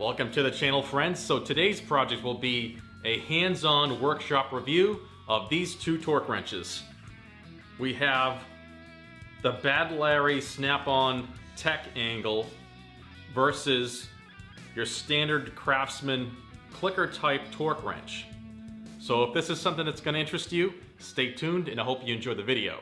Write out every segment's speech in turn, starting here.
Welcome to the channel, friends. So today's project will be a hands-on workshop review of these two torque wrenches. We have the Bad Larry snap-on TechANgle versus your standard CRAFTSMAN clicker type torque wrench. So if this is something that's going to interest you, stay tuned and I hope you enjoy the video.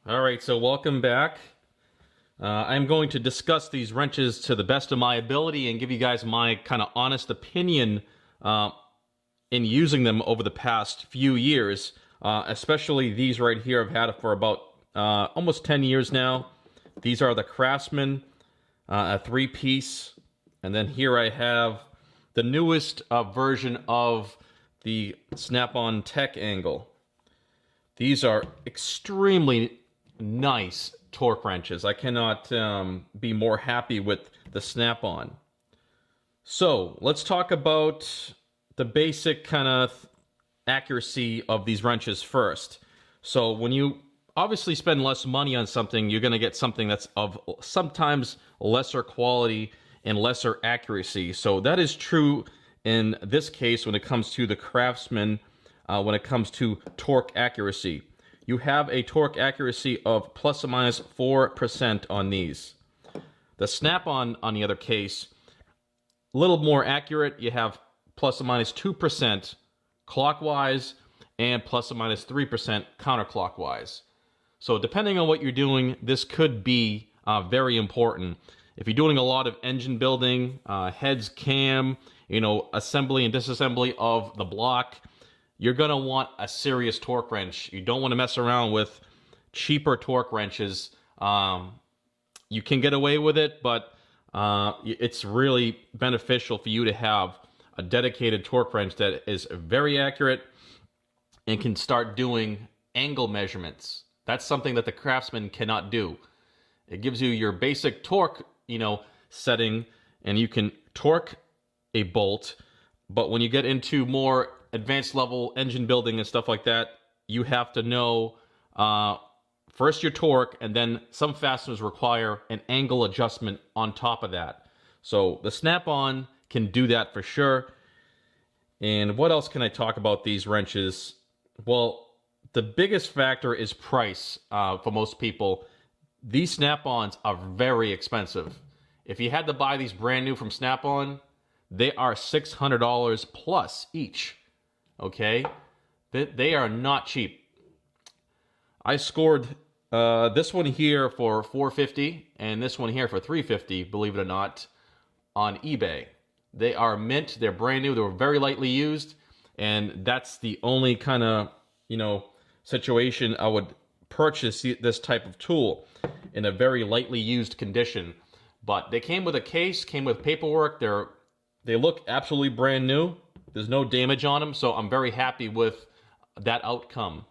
Alright, so welcome back. I'm going to discuss these wrenches to the best of my ability and give you guys my kind of honest opinion in using them over the past few years. Especially these right here. I've had it for about almost 10 years now. These are the CRAFTSMAN, a 3-piece. And then here I have the newest version of the snap-on TechANgle. These are extremely nice torque wrenches. I cannot be more happy with the snap-on. So let's talk about the basic kind of accuracy of these wrenches first. So when you obviously spend less money on something, you're going to get something that's of sometimes lesser quality and lesser accuracy. So that is true in this case when it comes to the CRAFTSMAN, when it comes to torque accuracy. You have a torque accuracy of plus or minus 4% on these. The snap-on the other case, a little more accurate. You have plus or minus 2% clockwise and plus or minus 3% counterclockwise. So depending on what you're doing, this could be very important. If you're doing a lot of engine building, heads, cam, assembly and disassembly of the block, you're going to want a serious torque wrench. You don't want to mess around with cheaper torque wrenches. You can get away with it, but it's really beneficial for you to have a dedicated torque wrench that is very accurate and can start doing angle measurements. That's something that the CRAFTSMAN cannot do. It gives you your basic torque, setting, and you can torque a bolt, but when you get into more advanced level engine building and stuff like that, you have to know first your torque, and then some fasteners require an angle adjustment on top of that. So the snap-on can do that for sure. And what else can I talk about these wrenches? Well, the biggest factor is price for most people. These snap-ons are very expensive. If you had to buy these brand new from Snap-on, they are $600 plus each. Okay? They are not cheap. I scored this one here for $450 and this one here for $350, believe it or not, on eBay. They are mint, they're brand new, they were very lightly used, and that's the only kind of, situation I would purchase this type of tool, in a very lightly used condition. But they came with a case, came with paperwork, they look absolutely brand new. There's no damage on them, so I'm very happy with that outcome.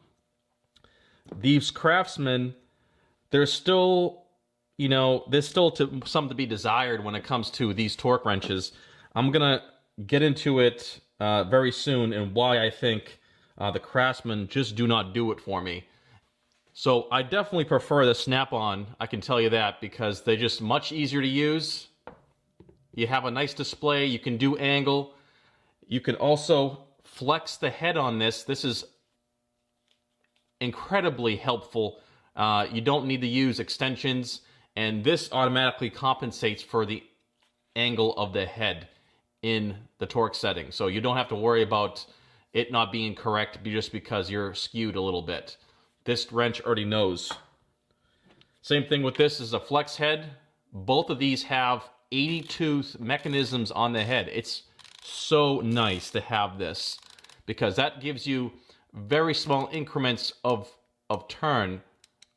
These CRAFTSMAN, there's still something to be desired when it comes to these torque wrenches. I'm gonna get into it very soon and why I think the CRAFTSMAN just do not do it for me. So I definitely prefer the snap-on, I can tell you that, because they're just much easier to use. You have a nice display, you can do angle. You can also flex the head on this. This is incredibly helpful. You don't need to use extensions, and this automatically compensates for the angle of the head in the torque setting. So you don't have to worry about it not being correct just because you're skewed a little bit. This wrench already knows. Same thing with this is a flex head. Both of these have 80-tooth mechanisms on the head. It's so nice to have this because that gives you very small increments of turn,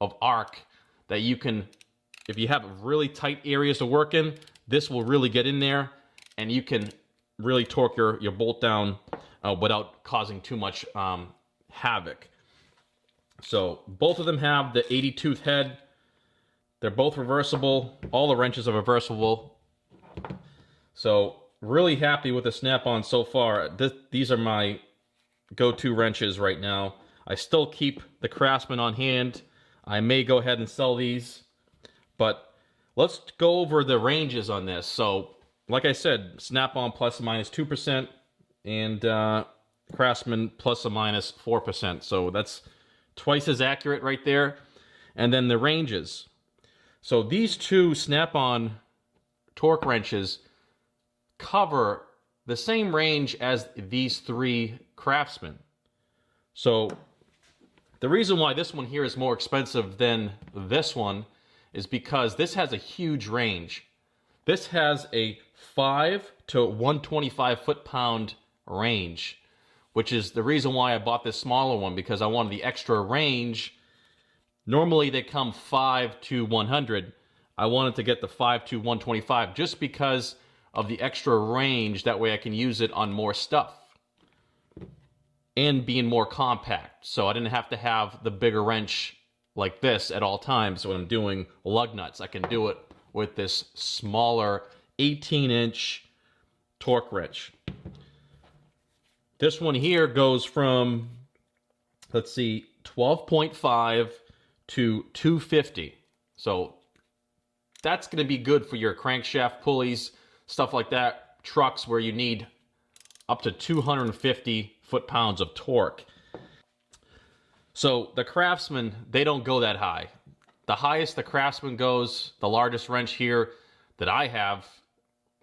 of arc, that you can, if you have really tight areas to work in, this will really get in there and you can really torque your bolt down without causing too much havoc. So both of them have the 80-tooth head. They're both reversible. All the wrenches are reversible. So really happy with the snap-on so far. These are my go-to wrenches right now. I still keep the CRAFTSMAN on hand. I may go ahead and sell these. But let's go over the ranges on this. So like I said, snap-on plus or minus 2% and CRAFTSMAN plus or minus 4%. So that's twice as accurate right there. And then the ranges. So these two snap-on torque wrenches cover the same range as these three CRAFTSMAN. So The reason why this one here is more expensive than this one is because this has a huge range. This has a 5 to 125 foot-pound range, which is the reason why I bought this smaller one, because I wanted the extra range. Normally they come 5 to 100. I wanted to get the 5 to 125 just because of the extra range. That way I can use it on more stuff and being more compact. So I didn't have to have the bigger wrench like this at all times when I'm doing lug nuts. I can do it with this smaller 18-inch torque wrench. This one here goes from, let's see, 12.5 to 250. So that's going to be good for your crankshaft pulleys, stuff like that, trucks where you need up to 250 foot-pounds of torque. So the CRAFTSMAN, they don't go that high. The highest the CRAFTSMAN goes, the largest wrench here that I have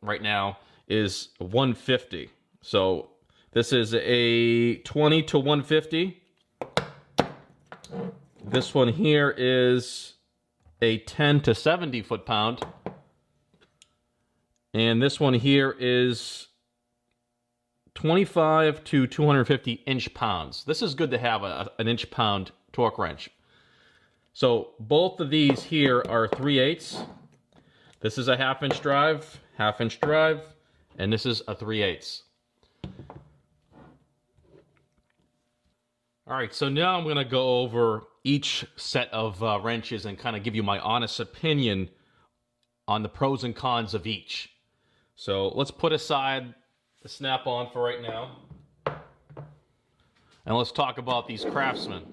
right now, is 150. So this is a 20 to 150. This one here is a 10 to 70 foot-pound. And this one here is 25 to 250 inch-pounds. This is good to have an inch-pound torque wrench. So both of these here are 3/8. This is a half-inch drive, and this is a 3/8. All right, so now I'm going to go over each set of wrenches and kind of give you my honest opinion on the pros and cons of each. So let's put aside the snap-on for right now, and let's talk about these CRAFTSMAN.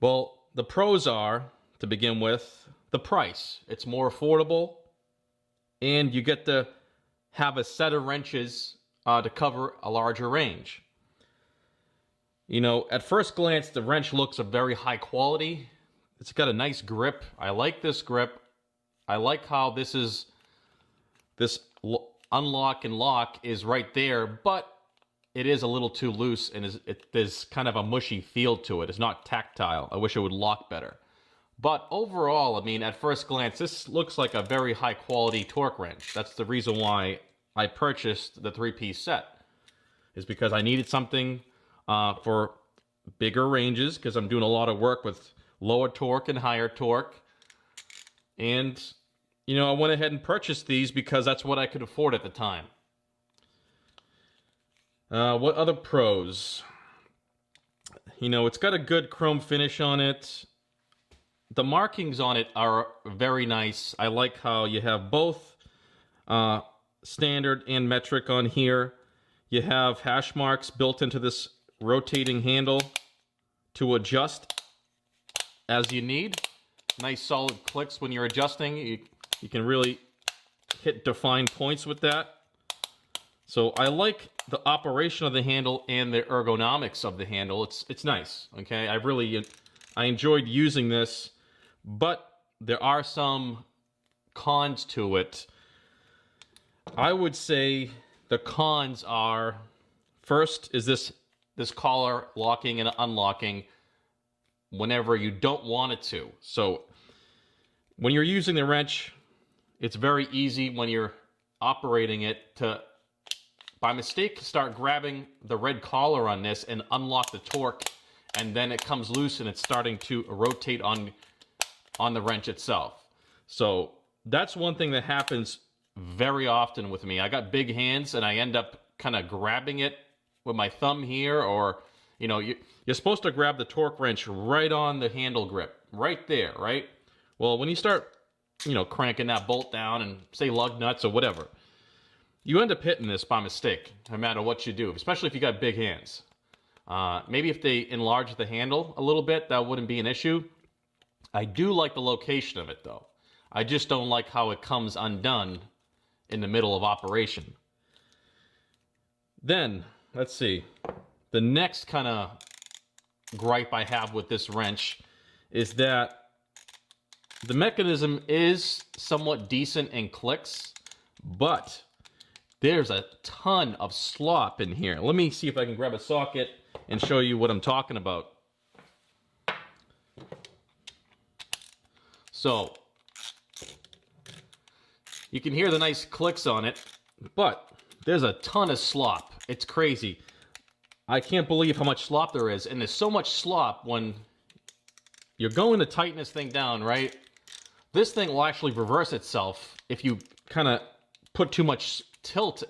Well, the pros are, to begin with, the price. It's more affordable, and you get to have a set of wrenches to cover a larger range. You know, at first glance, the wrench looks of very high quality. It's got a nice grip. I like this grip. I like how this unlock and lock is right there, but it is a little too loose, and there's kind of a mushy feel to it. It's not tactile. I wish it would lock better. But overall, I mean, at first glance, this looks like a very high quality torque wrench. That's the reason why I purchased the 3-piece set, is because I needed something for bigger ranges, because I'm doing a lot of work with lower torque and higher torque. And, you know, I went ahead and purchased these because that's what I could afford at the time. What other pros? You know, it's got a good chrome finish on it. The markings on it are very nice. I like how you have both standard and metric on here. You have hash marks built into this rotating handle to adjust as you need. Nice solid clicks when you're adjusting. You can really hit defined points with that. So I like the operation of the handle and the ergonomics of the handle. It's nice, okay? I enjoyed using this, but there are some cons to it. I would say the cons are, first is this collar locking and unlocking whenever you don't want it to. So when you're using the wrench, it's very easy when you're operating it to, by mistake, start grabbing the red collar on this and unlock the torque, and then it comes loose and it's starting to rotate on the wrench itself. So that's one thing that happens very often with me. I got big hands and I end up kind of grabbing it with my thumb here, or, you know, you're supposed to grab the torque wrench right on the handle grip, right there, right? Well, when you start, you know, cranking that bolt down and say lug nuts or whatever, you end up hitting this by mistake, no matter what you do, especially if you got big hands. Maybe if they enlarge the handle a little bit, that wouldn't be an issue. I do like the location of it, though. I just don't like how it comes undone in the middle of operation. Then, let's see. The next kind of gripe I have with this wrench is that the mechanism is somewhat decent and clicks, but there's a ton of slop in here. Let me see if I can grab a socket and show you what I'm talking about. So, you can hear the nice clicks on it, but there's a ton of slop. It's crazy. I can't believe how much slop there is, and there's so much slop when you're going to tighten this thing down, right? This thing will actually reverse itself if you kind of put too much tilt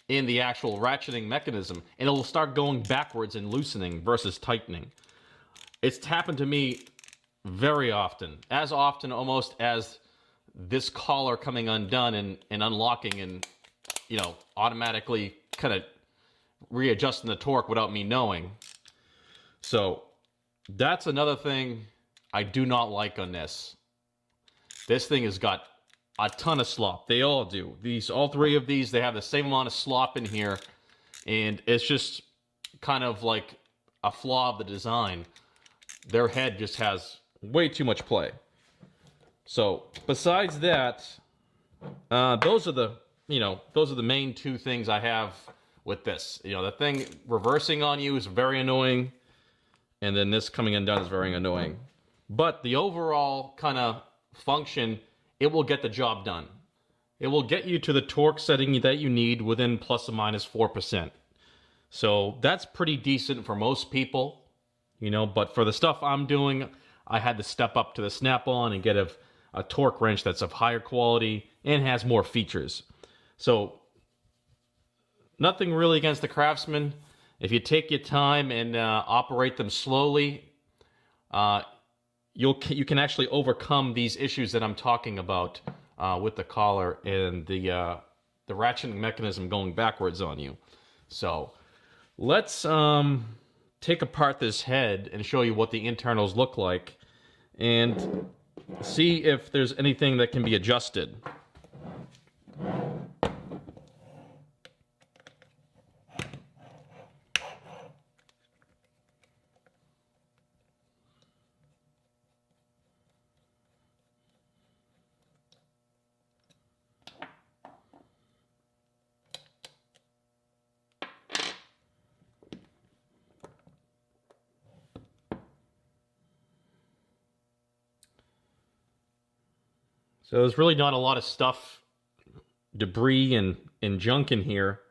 in the actual ratcheting mechanism, and it'll start going backwards and loosening versus tightening. It's happened to me very often, as often almost as this collar coming undone and unlocking and, you know, automatically kind of readjusting the torque without me knowing. So that's another thing I do not like on this. This thing has got a ton of slop. They all do. All three of these, they have the same amount of slop in here, and it's just kind of like a flaw of the design. Their head just has way too much play. So besides that, those are the main two things I have with this. You know, the thing reversing on you is very annoying, and then this coming undone is very annoying. But the overall kind of function, it will get the job done. It will get you to the torque setting that you need within plus or minus 4%. So that's pretty decent for most people, you know, but for the stuff I'm doing, I had to step up to the snap-on and get a torque wrench that's of higher quality and has more features. So nothing really against the Craftsman. If you take your time and operate them slowly, you can actually overcome these issues that I'm talking about with the collar and the ratcheting mechanism going backwards on you. So let's take apart this head and show you what the internals look like and see if there's anything that can be adjusted. So there's really not a lot of stuff, debris and junk in here,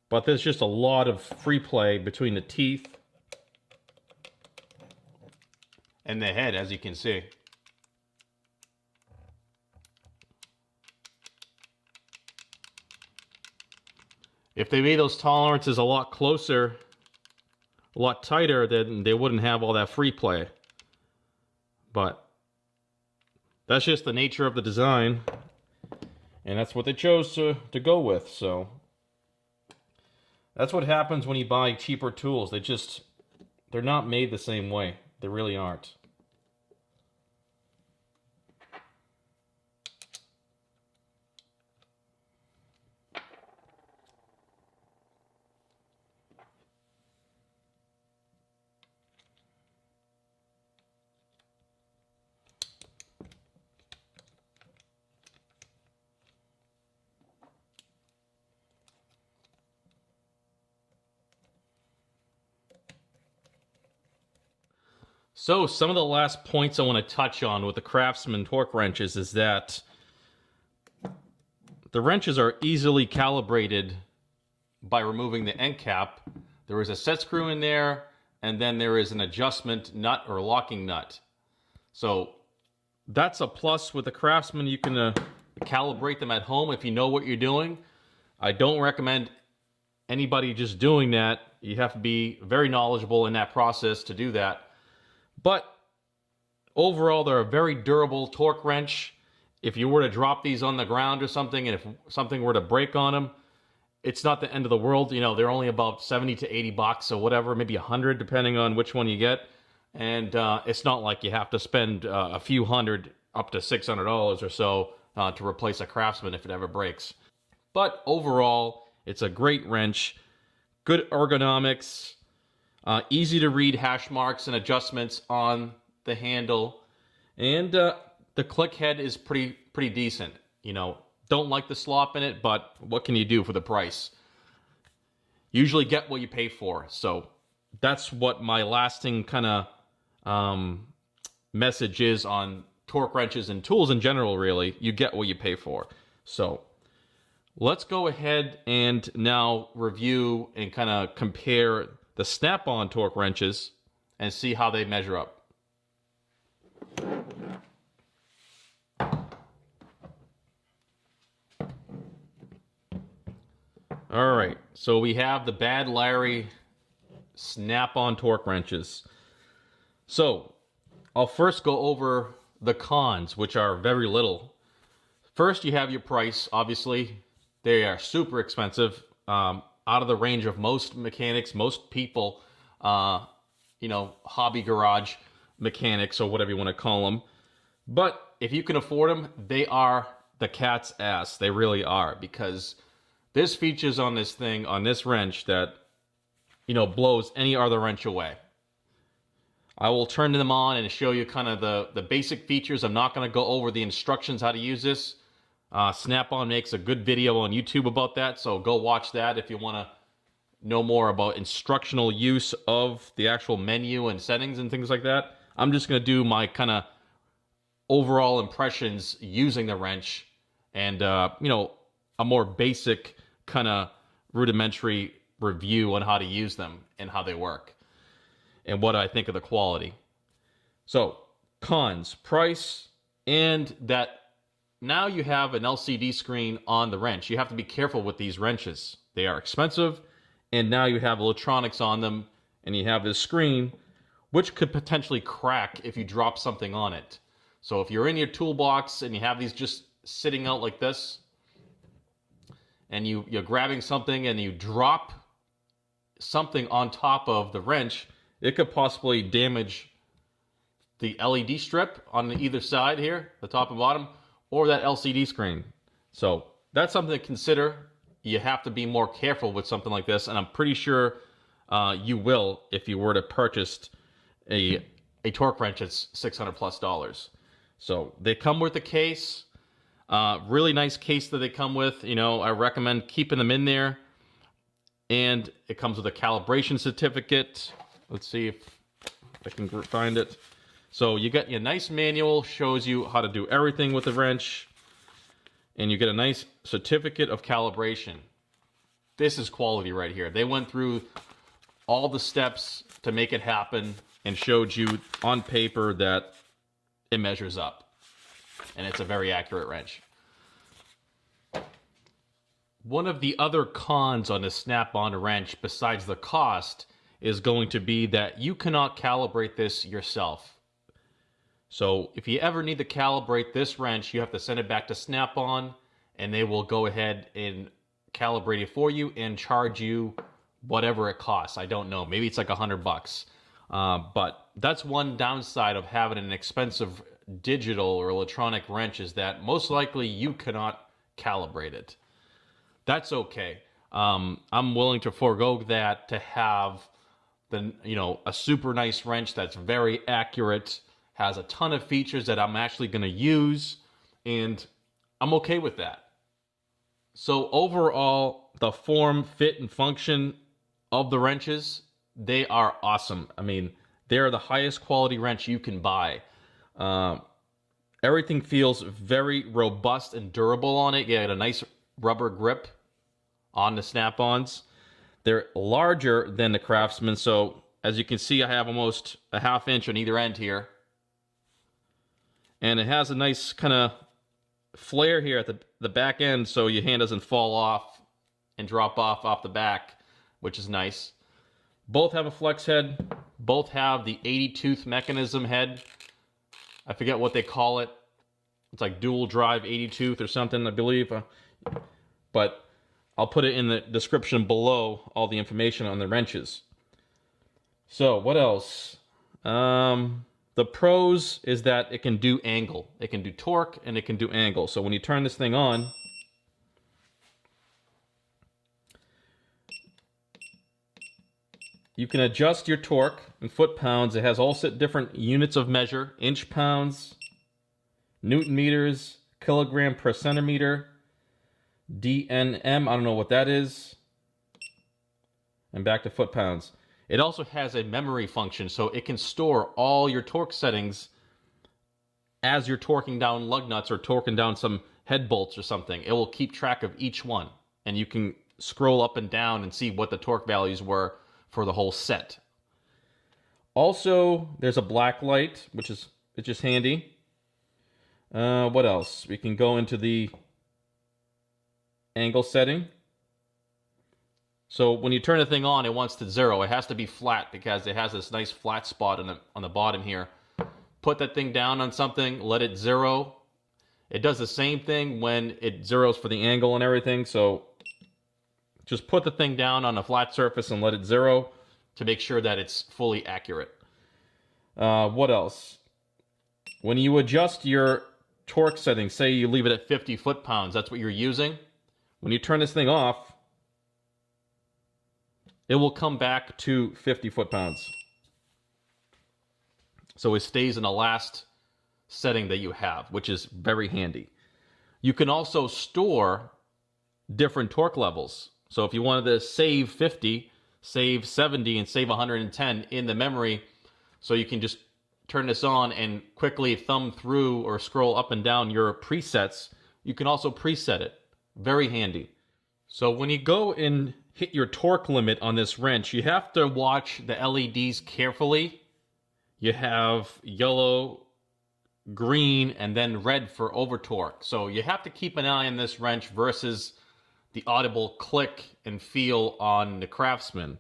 but there's just a lot of free play between the teeth and the head, as you can see. If they made those tolerances a lot closer, a lot tighter, then they wouldn't have all that free play. But that's just the nature of the design, and that's what they chose to go with. So that's what happens when you buy cheaper tools. They're not made the same way. They really aren't. So some of the last points I want to touch on with the Craftsman torque wrenches is that the wrenches are easily calibrated by removing the end cap. There is a set screw in there, and then there is an adjustment nut or locking nut. So that's a plus with the Craftsman. You can calibrate them at home if you know what you're doing. I don't recommend anybody just doing that. You have to be very knowledgeable in that process to do that. But overall, they're a very durable torque wrench. If you were to drop these on the ground or something, and if something were to break on them, it's not the end of the world. You know, they're only about 70 to 80 bucks or whatever, maybe 100 depending on which one you get. And it's not like you have to spend a few hundred up to $600 or so to replace a Craftsman if it ever breaks. But overall, it's a great wrench, good ergonomics, easy to read hash marks and adjustments on the handle, and the click head is pretty decent. You know, don't like the slop in it, but what can you do for the price? Usually get what you pay for. So that's what my lasting kind of message is on torque wrenches and tools in general, really. You get what you pay for. So let's go ahead and now review and kind of compare the snap-on torque wrenches and see how they measure up. All right, so we have the Bad Larry snap-on torque wrenches. So I'll first go over the cons, which are very little. First, you have your price. Obviously, they are super expensive, out of the range of most mechanics, most people, you know, hobby garage mechanics or whatever you want to call them. But if you can afford them, they are the cat's ass. They really are, because there's features on this thing, on this wrench, that, you know, blows any other wrench away. I will turn them on and show you kind of the basic features. I'm not going to go over the instructions how to use this. Snap-on makes a good video on YouTube about that, so go watch that if you want to know more about instructional use of the actual menu and settings and things like that. I'm just going to do my kind of overall impressions using the wrench and, you know, a more basic kind of rudimentary review on how to use them and how they work and what I think of the quality. So, cons, price, and that now you have an LCD screen on the wrench. You have to be careful with these wrenches. They are expensive, and now you have electronics on them, and you have this screen, which could potentially crack if you drop something on it. So if you're in your toolbox and you have these just sitting out like this, and you're grabbing something and you drop something on top of the wrench, it could possibly damage the LED strip on either side here, the top and bottom, or that LCD screen. So that's something to consider. You have to be more careful with something like this, and I'm pretty sure you will if you were to purchase a torque wrench that's $600+. So they come with a case. Really nice case that they come with. You know, I recommend keeping them in there. And it comes with a calibration certificate. Let's see if I can find it. So you get your nice manual, shows you how to do everything with the wrench. And you get a nice certificate of calibration. This is quality right here. They went through all the steps to make it happen and showed you on paper that it measures up. And it's a very accurate wrench. One of the other cons on a snap-on wrench, besides the cost, is going to be that you cannot calibrate this yourself. So if you ever need to calibrate this wrench, you have to send it back to Snap-on, and they will go ahead and calibrate it for you and charge you whatever it costs. I don't know. Maybe it's like $100. But that's one downside of having an expensive digital or electronic wrench, is that most likely you cannot calibrate it. That's okay. I'm willing to forego that to have a super nice wrench that's very accurate, has a ton of features that I'm actually going to use, and I'm okay with that. So overall, the form, fit, and function of the wrenches, they are awesome. I mean, they're the highest quality wrench you can buy. Everything feels very robust and durable on it. You get a nice rubber grip on the snap-ons. They're larger than the CRAFTSMAN, so as you can see, I have almost a ½ inch on either end here. And it has a nice kind of flare here at the back end, so your hand doesn't fall off and drop off the back, which is nice. Both have a flex head. Both have the 80-tooth mechanism head. I forget what they call it. It's like dual drive 80-tooth or something, I believe. But I'll put it in the description below, all the information on the wrenches. So, what else? The pros is that it can do angle. It can do torque and it can do angle. So when you turn this thing on, you can adjust your torque in foot-pounds. It has all different units of measure: inch-pounds, newton meters, kilogram per centimeter, DNM, I don't know what that is, and back to foot-pounds. It also has a memory function, so it can store all your torque settings as you're torquing down lug nuts or torquing down some head bolts or something. It will keep track of each one, and you can scroll up and down and see what the torque values were for the whole set. Also, there's a black light, which is just handy. What else? We can go into the angle setting. So when you turn the thing on, it wants to 0. It has to be flat because it has this nice flat spot on the bottom here. Put that thing down on something, let it 0. It does the same thing when it zeros for the angle and everything. So just put the thing down on a flat surface and let it 0 to make sure that it's fully accurate. What else? When you adjust your torque settings, say you leave it at 50 foot-pounds, that's what you're using. When you turn this thing off, it will come back to 50 foot-pounds. So it stays in the last setting that you have, which is very handy. You can also store different torque levels. So if you wanted to save 50, save 70, and save 110 in the memory, so you can just turn this on and quickly thumb through or scroll up and down your presets, you can also preset it. Very handy. So when you go and hit your torque limit on this wrench, you have to watch the LEDs carefully. You have yellow, green, and then red for over torque. So you have to keep an eye on this wrench versus the audible click and feel on the CRAFTSMAN.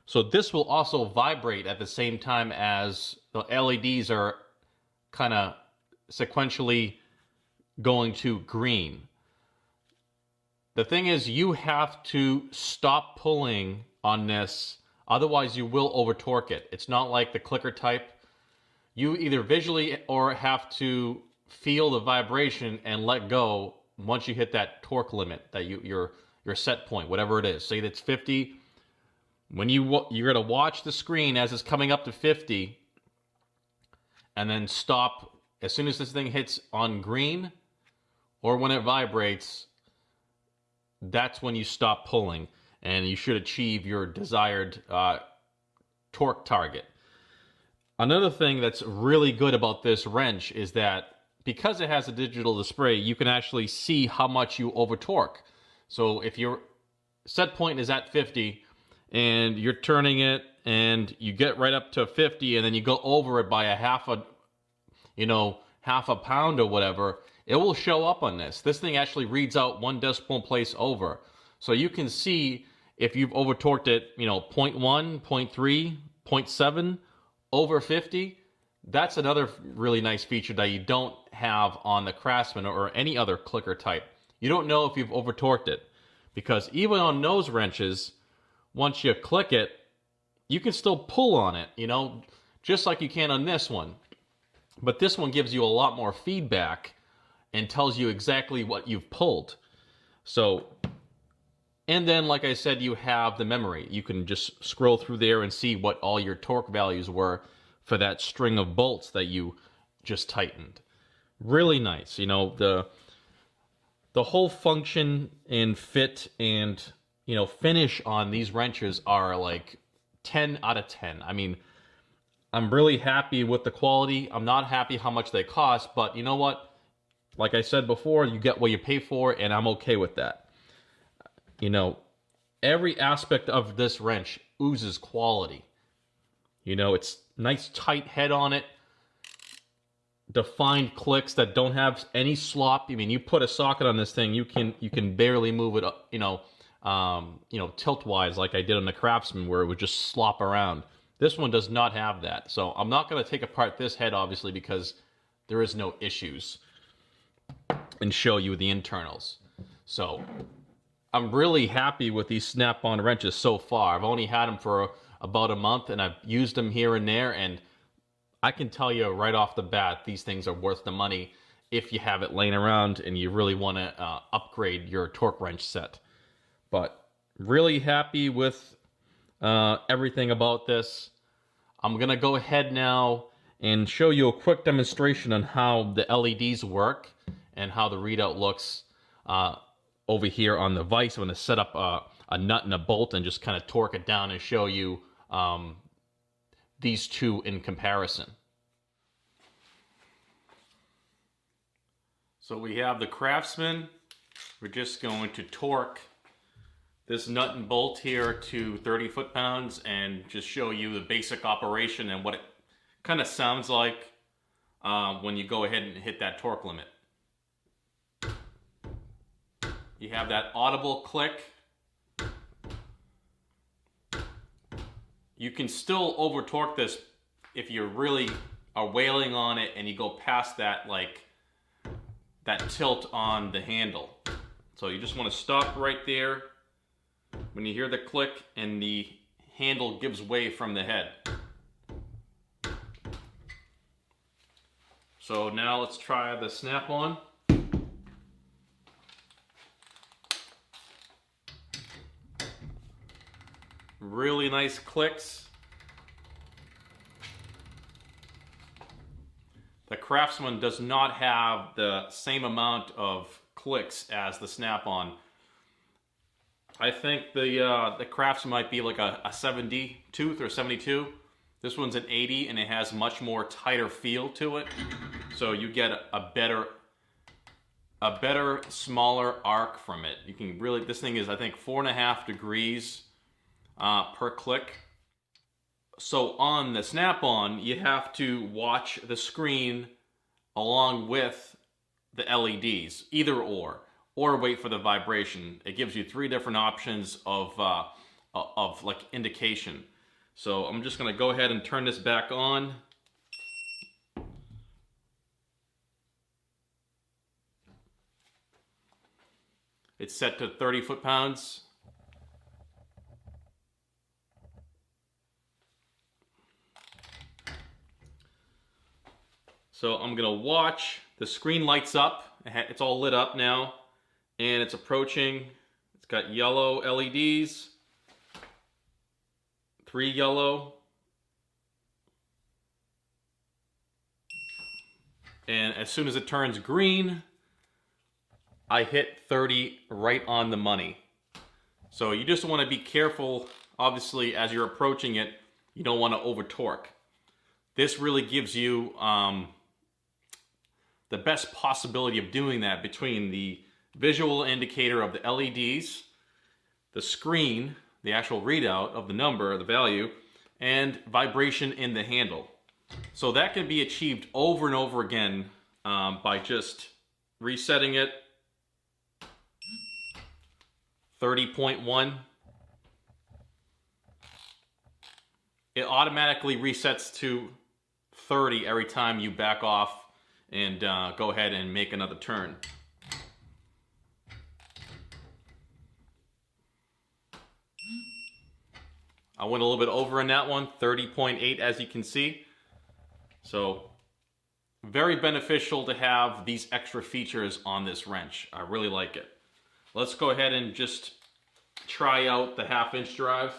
So this will also vibrate at the same time as the LEDs are kind of sequentially going to green. The thing is, you have to stop pulling on this, otherwise you will over torque it. It's not like the clicker type. You either visually or have to feel the vibration and let go once you hit that torque limit, that your set point, whatever it is. Say that's 50. When you're gonna watch the screen as it's coming up to 50, and then stop as soon as this thing hits on green, or when it vibrates. That's when you stop pulling, and you should achieve your desired torque target. Another thing that's really good about this wrench is that because it has a digital display, you can actually see how much you over torque. So if your set point is at 50 and you're turning it and you get right up to 50 and then you go over it by half a pound or whatever, it will show up on this. This thing actually reads out 1 decimal place over. So you can see if you've over torqued it, 0.1, 0.3, 0.7, over 50. That's another really nice feature that you don't have on the CRAFTSMAN or any other clicker type. You don't know if you've over torqued it, because even on nose wrenches, once you click it, you can still pull on it, just like you can on this one. But this one gives you a lot more feedback and tells you exactly what you've pulled. So, and then, like I said, you have the memory. You can just scroll through there and see what all your torque values were for that string of bolts that you just tightened. Really nice. The whole function and fit and, finish on these wrenches are like 10 out of 10. I mean, I'm really happy with the quality. I'm not happy how much they cost, but you know what? Like I said before, you get what you pay for, and I'm okay with that. Every aspect of this wrench oozes quality. It's nice tight head on it, defined clicks that don't have any slop. I mean, you put a socket on this thing, you can barely move it up, tilt-wise like I did on the CRAFTSMAN, where it would just slop around. This one does not have that. So I'm not going to take apart this head, obviously, because there is no issues, and show you the internals. So I'm really happy with these snap-on wrenches so far. I've only had them for about a month, and I've used them here and there, and I can tell you right off the bat, these things are worth the money if you have it laying around and you really want to upgrade your torque wrench set. But really happy with everything about this. I'm going to go ahead now and show you a quick demonstration on how the LEDs work and how the readout looks over here on the vise. I'm going to set up a nut and a bolt and just kind of torque it down and show you these two in comparison. So we have the CRAFTSMAN. We're just going to torque this nut and bolt here to 30 foot-pounds and just show you the basic operation and what it kind of sounds like when you go ahead and hit that torque limit. You have that audible click. You can still over torque this if you really are wailing on it and you go past that, like that tilt on the handle. So you just want to stop right there when you hear the click and the handle gives way from the head. So now let's try the snap-on. Really nice clicks. The CRAFTSMAN does not have the same amount of clicks as the snap-on. I think the CRAFTSMAN might be like a 70 tooth or 72. This one's an 80 and it has much more tighter feel to it. So you get a better, smaller arc from it. You can really, this thing is I think 4.5 degrees per click. So on the snap-on, you have to watch the screen along with the LEDs, either or wait for the vibration. It gives you 3 different options of like indication. So I'm just gonna go ahead and turn this back on. It's set to 30 foot-pounds. So I'm gonna watch, the screen lights up, it's all lit up now, and it's approaching. It's got yellow LEDs, 3 yellow, and as soon as it turns green, I hit 30 right on the money. So you just wanna be careful, obviously, as you're approaching it, you don't wanna over torque. This really gives you the best possibility of doing that between the visual indicator of the LEDs, the screen, the actual readout of the number, the value, and vibration in the handle. So that can be achieved over and over again by just resetting it. 30.1. It automatically resets to 30 every time you back off and go ahead and make another turn. I went a little bit over in that one, 30.8 as you can see. So very beneficial to have these extra features on this wrench. I really like it. Let's go ahead and just try out the 1/2-inch drive.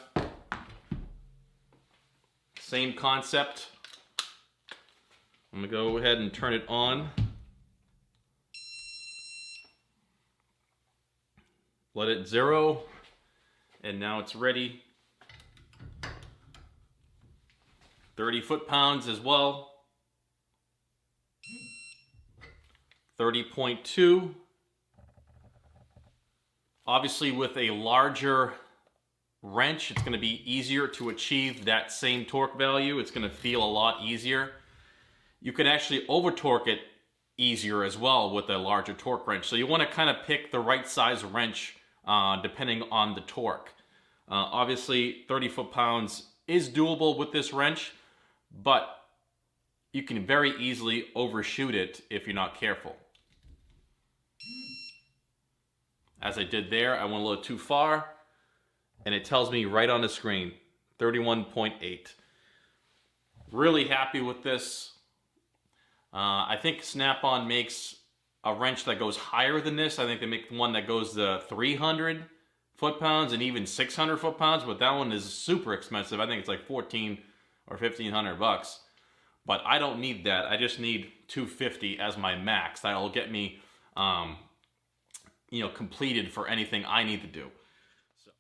Same concept. I'm gonna go ahead and turn it on. Let it 0, and now it's ready. 30 foot-pounds as well. 30.2. Obviously with a larger wrench, it's gonna be easier to achieve that same torque value. It's gonna feel a lot easier. You can actually over torque it easier as well with a larger torque wrench. So you want to kind of pick the right size wrench depending on the torque. Obviously 30 foot-pounds is doable with this wrench, but you can very easily overshoot it if you're not careful. As I did there, I went a little too far, and it tells me right on the screen, 31.8. Really happy with this. I think Snap-on makes a wrench that goes higher than this. I think they make one that goes to 300 foot-pounds and even 600 foot-pounds, but that one is super expensive. I think it's like 14 or 1500 bucks. But I don't need that. I just need 250 as my max. That'll get me, completed for anything I need to do. So,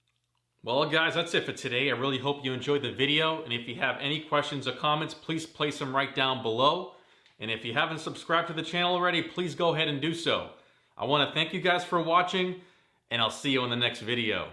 Well guys, that's it for today. I really hope you enjoyed the video, and if you have any questions or comments, please place them right down below. And if you haven't subscribed to the channel already, please go ahead and do so. I want to thank you guys for watching, and I'll see you in the next video.